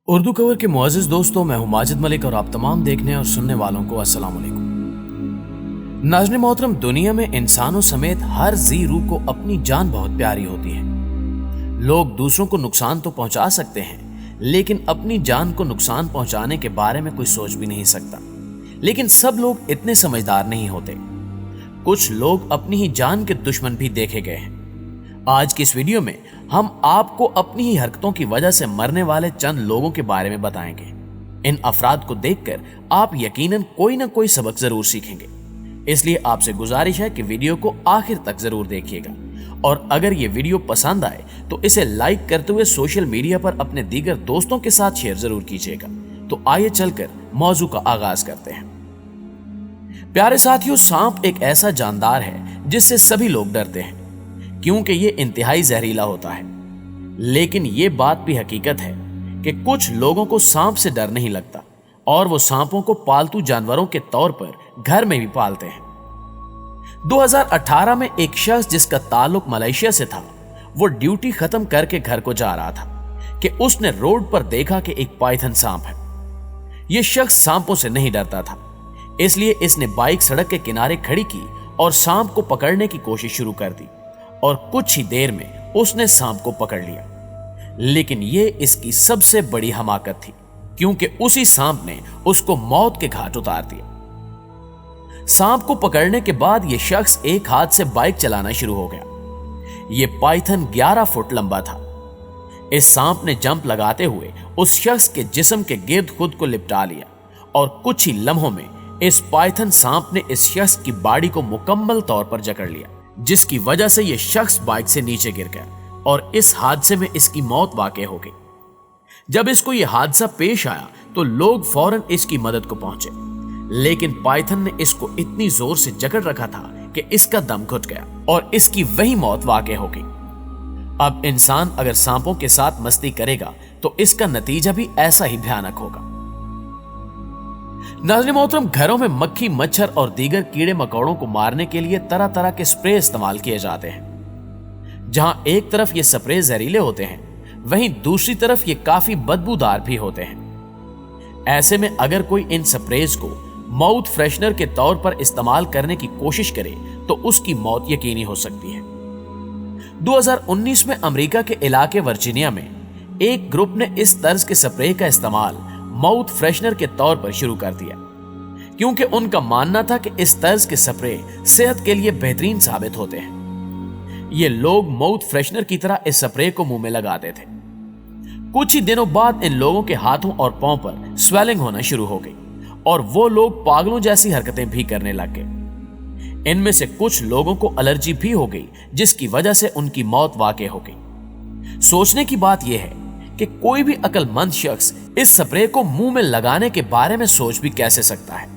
Urdu cover के मुअज़्ज़िज़ दोस्तों, मैं हूं माजिद मलिक और आप तमाम देखने और सुनने वालों को अस्सलाम वालेकुम। नाज़रीन मोहतरम, दुनिया में इंसानों समेत हर जी रूह को अपनी जान बहुत प्यारी होती है। लोग दूसरों को नुकसान तो पहुंचा सकते हैं, लेकिन अपनी जान को नुकसान पहुंचाने के बारे में कोई सोच भी नहीं सकता। लेकिन सब लोग इतने समझदार नहीं होते। कुछ लोग अपनी ही जान के दुश्मन भी देखे गए हैं। आज की इस वीडियो में हम आपको अपनी ही हरकतों की वजह से मरने वाले चंद लोगों के बारे में बताएंगे। इन अफराद को देखकर आप यकीनन कोई ना कोई सबक जरूर सीखेंगे, इसलिए आपसे गुजारिश है कि वीडियो को आखिर तक जरूर देखिएगा। और अगर ये वीडियो पसंद आए तो इसे लाइक करते हुए सोशल मीडिया पर अपने दीगर दोस्तों के साथ शेयर जरूर कीजिएगा। तो आइए चलकर मौजू का आगाज करते हैं। प्यारे साथियों, सांप एक ऐसा जानदार है जिससे सभी लोग डरते हैं, क्योंकि ये इंतहाई जहरीला होता है। लेकिन ये बात भी हकीकत है कि कुछ लोगों को सांप से डर नहीं लगता और वो सांपों को पालतू जानवरों के तौर पर घर में भी पालते हैं। 2018 में एक शख्स जिसका ताल्लुक मलेशिया से था, वो ड्यूटी खत्म करके घर को जा रहा था कि उसने रोड पर देखा कि एक पाइथन सांप है। यह शख्स सांपों से नहीं डरता था, इसलिए इसने बाइक सड़क के किनारे खड़ी की और सांप को पकड़ने की कोशिश शुरू कर दी और कुछ ही देर में उसने सांप को पकड़ लिया। लेकिन यह इसकी सबसे बड़ी हमाकत थी, क्योंकि उसी सांप ने उसको मौत के घाट उतार दिया। सांप को पकड़ने के बाद यह शख्स एक हाथ से बाइक चलाना शुरू हो गया। यह पाइथन 11 फुट लंबा था। इस सांप ने जंप लगाते हुए उस शख्स के जिस्म के गिर्द खुद को लिपटा लिया और कुछ ही लम्हों में इस पाइथन सांप ने इस शख्स की बाड़ी को मुकम्मल तौर पर जकड़ लिया, जिसकी वजह से यह शख्स बाइक से नीचे गिर गया और इस हादसे में इसकी मौत वाक़ई हो गई। जब इसको यह हादसा पेश आया तो लोग फौरन इसकी मदद को पहुंचे, लेकिन पाइथन ने इसको इतनी जोर से जकड़ रखा था कि इसका दम घुट गया और इसकी वही मौत वाक़ई हो गई। अब इंसान अगर सांपों के साथ मस्ती करेगा तो इसका नतीजा भी ऐसा ही भयानक होगा। नाज़रीन मोहतरम, घरों में मक्खी, मच्छर और दीगर कीड़े मकोड़ों को मारने के लिए तरह तरह के स्प्रे इस्तेमाल किए जाते हैं। जहां एक तरफ ये स्प्रे जहरीले होते हैं, वहीं दूसरी तरफ ये काफी बदबूदार भी होते हैं। ऐसे में अगर कोई इन स्प्रेज को माउथ फ्रेशनर के तौर पर इस्तेमाल करने की कोशिश करे तो उसकी मौत यकीनी हो सकती है। 2019 में अमेरिका के इलाके वर्जीनिया में एक ग्रुप ने इस तर्ज के स्प्रे का इस्तेमाल माउथ फ्रेशनर के तौर पर शुरू कर दिया, क्योंकि उनका मानना था कि इस तर्ज के स्प्रे सेहत के लिए बेहतरीन साबित होते हैं। ये लोग माउथ फ्रेशनर की तरह इस स्प्रे को मुंह में लगाते थे। कुछ ही दिनों बाद इन लोगों के हाथों और पांव पर स्वेलिंग होना शुरू हो गई और वो लोग पागलों जैसी हरकतें भी करने लग गए। इनमें से कुछ लोगों को एलर्जी भी हो गई, जिसकी वजह से उनकी मौत वाक़ई हो गई। सोचने की बात यह है कि कोई भी अक्लमंद शख्स इस स्प्रे को मुंह में लगाने के बारे में सोच भी कैसे सकता है।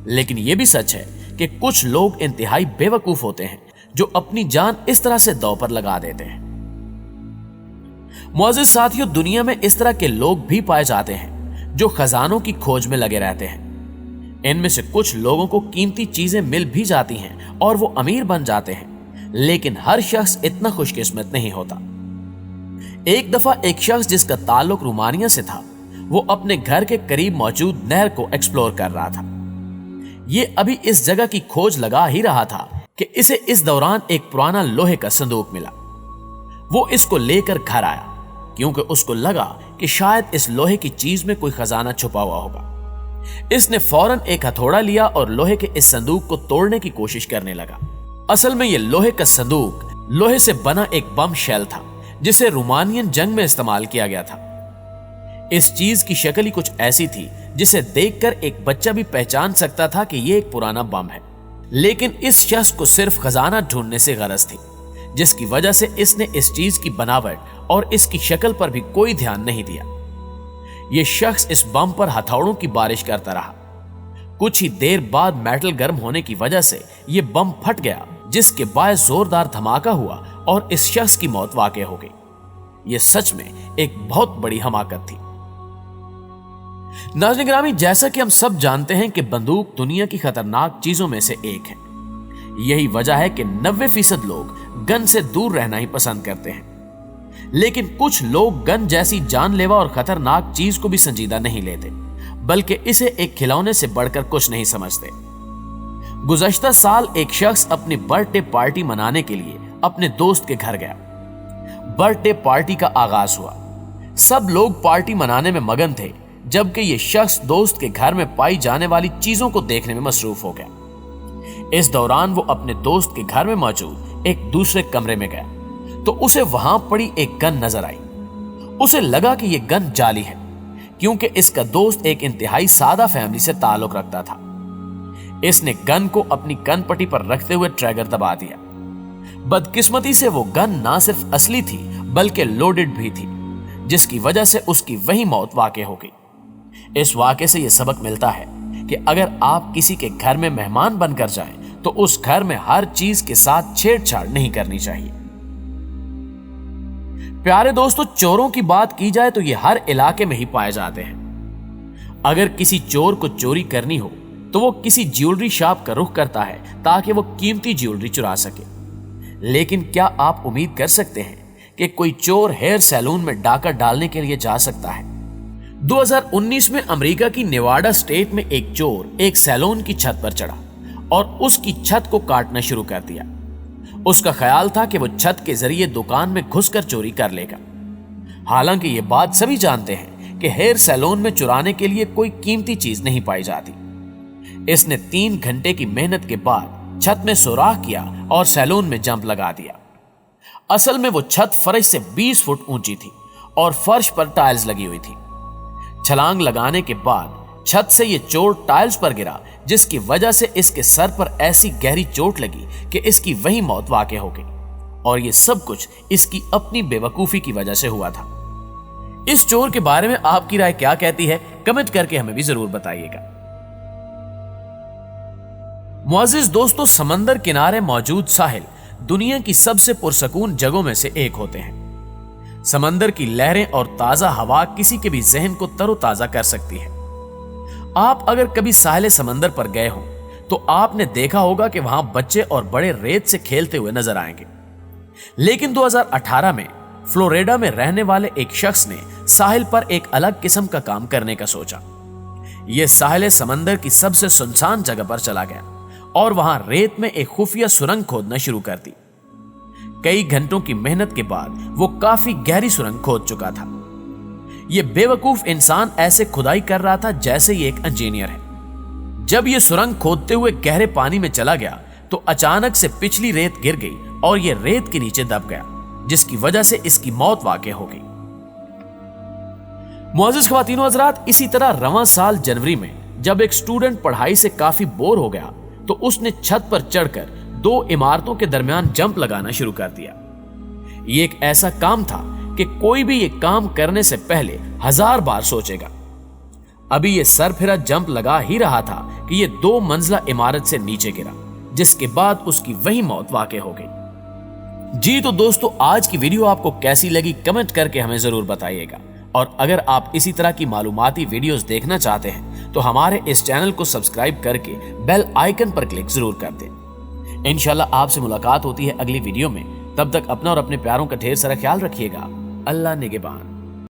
लेकिन यह भी सच है कि कुछ लोग इंतहाई बेवकूफ होते हैं जो अपनी जान इस तरह से दांव पर लगा देते हैं। मुअज़्ज़िज़ साथियों, दुनिया में इस तरह के लोग भी पाए जाते हैं जो खजानों की खोज में लगे रहते हैं। इनमें से कुछ लोगों को कीमती चीजें मिल भी जाती हैं और वो अमीर बन जाते हैं, लेकिन हर शख्स इतना खुशकिस्मत नहीं होता। एक दफा एक शख्स जिसका ताल्लुक रोमानिया से था, वो अपने घर के करीब मौजूद नहर को एक्सप्लोर कर रहा था। ये अभी इस जगह की खोज लगा ही रहा था कि इसे इस दौरान एक पुराना लोहे का संदूक मिला। वो इसको लेकर घर आया, क्योंकि उसको लगा कि शायद इस लोहे की चीज में कोई खजाना छुपा हुआ होगा। इसने फौरन एक हथौड़ा लिया और लोहे के इस संदूक को तोड़ने की कोशिश करने लगा। असल में यह लोहे का संदूक लोहे से बना एक बम शेल था, जिसे रोमानियन जंग में इस्तेमाल किया गया था। इस चीज की शक्ल ही कुछ ऐसी थी जिसे देखकर एक बच्चा भी पहचान सकता था कि यह एक पुराना बम है। लेकिन इस शख्स को सिर्फ खजाना ढूंढने से गरज थी, जिसकी वजह से इसने इस चीज की बनावट और इसकी शक्ल पर भी कोई ध्यान नहीं दिया। यह शख्स इस बम पर हथौड़ों की बारिश करता रहा। कुछ ही देर बाद मेटल गर्म होने की वजह से यह बम फट गया, जिसके बायस जोरदार धमाका हुआ और इस शख्स की मौत वाक़ई हो गई। यह सच में एक बहुत बड़ी हमाकत थी। नाज़रीन गिरामी, जैसा कि हम सब जानते हैं कि बंदूक दुनिया की खतरनाक चीजों में से एक है। यही वजह है कि 90% लोग गन से दूर रहना ही पसंद करते हैं। लेकिन कुछ लोग गन जैसी जानलेवा और खतरनाक चीज को भी संजीदा नहीं लेते, बल्कि इसे एक खिलौने से बढ़कर कुछ नहीं समझते। गुज़श्ता साल एक शख्स अपनी बर्थडे पार्टी मनाने के लिए अपने दोस्त के घर गया। बर्थडे पार्टी का आगाज हुआ। सब लोग पार्टी मनाने में मगन थे, जबकि यह शख्स दोस्त के घर में पाई जाने वाली चीजों को देखने में मसरूफ हो गया। इस दौरान वो अपने दोस्त के घर में मौजूद एक दूसरे कमरे में गया तो उसे वहां पड़ी एक गन नजर आई। उसे लगा कि यह गन जाली है, क्योंकि इसका दोस्त एक इंतहाई सादा फैमिली से ताल्लुक रखता था। इसने गन को अपनी कनपट्टी पर रखते हुए ट्रिगर दबा दिया। बदकिस्मती से वो गन ना सिर्फ असली थी बल्कि लोडेड भी थी, जिसकी वजह से उसकी वही मौत वाक़ई हो गई। इस वाक़े से यह सबक मिलता है कि अगर आप किसी के घर में मेहमान बनकर जाएं तो उस घर में हर चीज के साथ छेड़छाड़ नहीं करनी चाहिए। प्यारे दोस्तों, चोरों की बात की जाए तो ये हर इलाके में ही पाए जाते हैं। अगर किसी चोर को चोरी करनी हो तो वो किसी ज्वेलरी शॉप का रुख करता है ताकि वो कीमती ज्वेलरी चुरा सके। लेकिन क्या आप उम्मीद कर सकते हैं कि कोई चोर हेयर सैलून में डाका डालने के लिए जा सकता है? 2019 में अमेरिका की नेवाडा स्टेट में एक चोर एक सैलून की छत पर चढ़ा और उसकी छत को काटना शुरू कर दिया। उसका ख्याल था कि वो छत के जरिए दुकान में घुसकर चोरी कर लेगा। हालांकि ये बात सभी जानते हैं कि हेयर सैलून में चुराने के लिए कोई कीमती चीज नहीं पाई जाती। इसने 3 घंटे की मेहनत के बाद छत में सुराख किया और सैलून में जंप लगा दिया। असल में वो छत फर्श से 20 फुट ऊंची थी और फर्श पर टाइल्स लगी हुई थी। छलांग लगाने के बाद छत से ये चोर टाइल्स पर गिरा, जिसकी वजह से इसके सर पर ऐसी गहरी चोट लगी कि इसकी वही मौत वाक़ई हो गई। और ये सब कुछ इसकी अपनी बेवकूफी की वजह से हुआ था। इस चोर के बारे में आपकी राय क्या कहती है? कमेंट करके हमें भी जरूर बताइएगा। मुअज़्ज़िज़ दोस्तों, समंदर किनारे मौजूद साहिल दुनिया की सबसे पुरसकून जगहों में से एक होते हैं। समंदर की लहरें और ताजा हवा किसी के भी जहन को तरोताजा कर सकती है। आप अगर कभी साहिल समंदर पर गए हो तो आपने देखा होगा कि वहां बच्चे और बड़े रेत से खेलते हुए नजर आएंगे। लेकिन 2018 में फ्लोरिडा में रहने वाले एक शख्स ने साहिल पर एक अलग किस्म का काम करने का सोचा। यह साहिल समंदर की सबसे सुनसान जगह पर चला गया और वहां रेत में एक खुफिया सुरंग खोदना शुरू कर दी। कई घंटों की मेहनत के बाद वो काफी गहरी सुरंग खोद चुका था। यह बेवकूफ इंसान ऐसे खुदाई कर रहा था जैसे ये एक इंजीनियर है। जब यह सुरंग खोदते हुए गहरे पानी में चला गया तो अचानक से पिछली रेत गिर गई और यह रेत के नीचे दब गया, जिसकी वजह से इसकी मौत वाक़ई हो गई। मुअज़्ज़िज़ ख़वातीन व हज़रात, इसी तरह रवां साल जनवरी में जब एक स्टूडेंट पढ़ाई से काफी बोर हो गया तो उसने छत पर चढ़कर 2 इमारतों के दरमियान जंप लगाना शुरू कर दिया। यह एक ऐसा काम था कि कोई भी ये काम करने से पहले 1000 बार सोचेगा। अभी ये सरफिरा जंप लगा ही रहा था कि ये 2 मंजिला इमारत से नीचे गिरा, जिसके बाद उसकी वही मौत वाक़ई हो गई। जी तो दोस्तों, आज की वीडियो आपको कैसी लगी कमेंट करके हमें जरूर बताइएगा। और अगर आप इसी तरह की मालूमाती वीडियोस देखना चाहते हैं तो हमारे इस चैनल को सब्सक्राइब करके बेल आइकन पर क्लिक जरूर कर दें। इंशाल्लाह आपसे मुलाकात होती है अगली वीडियो में। तब तक अपना और अपने प्यारों का ढेर सारा ख्याल रखिएगा। अल्लाह निगहबान।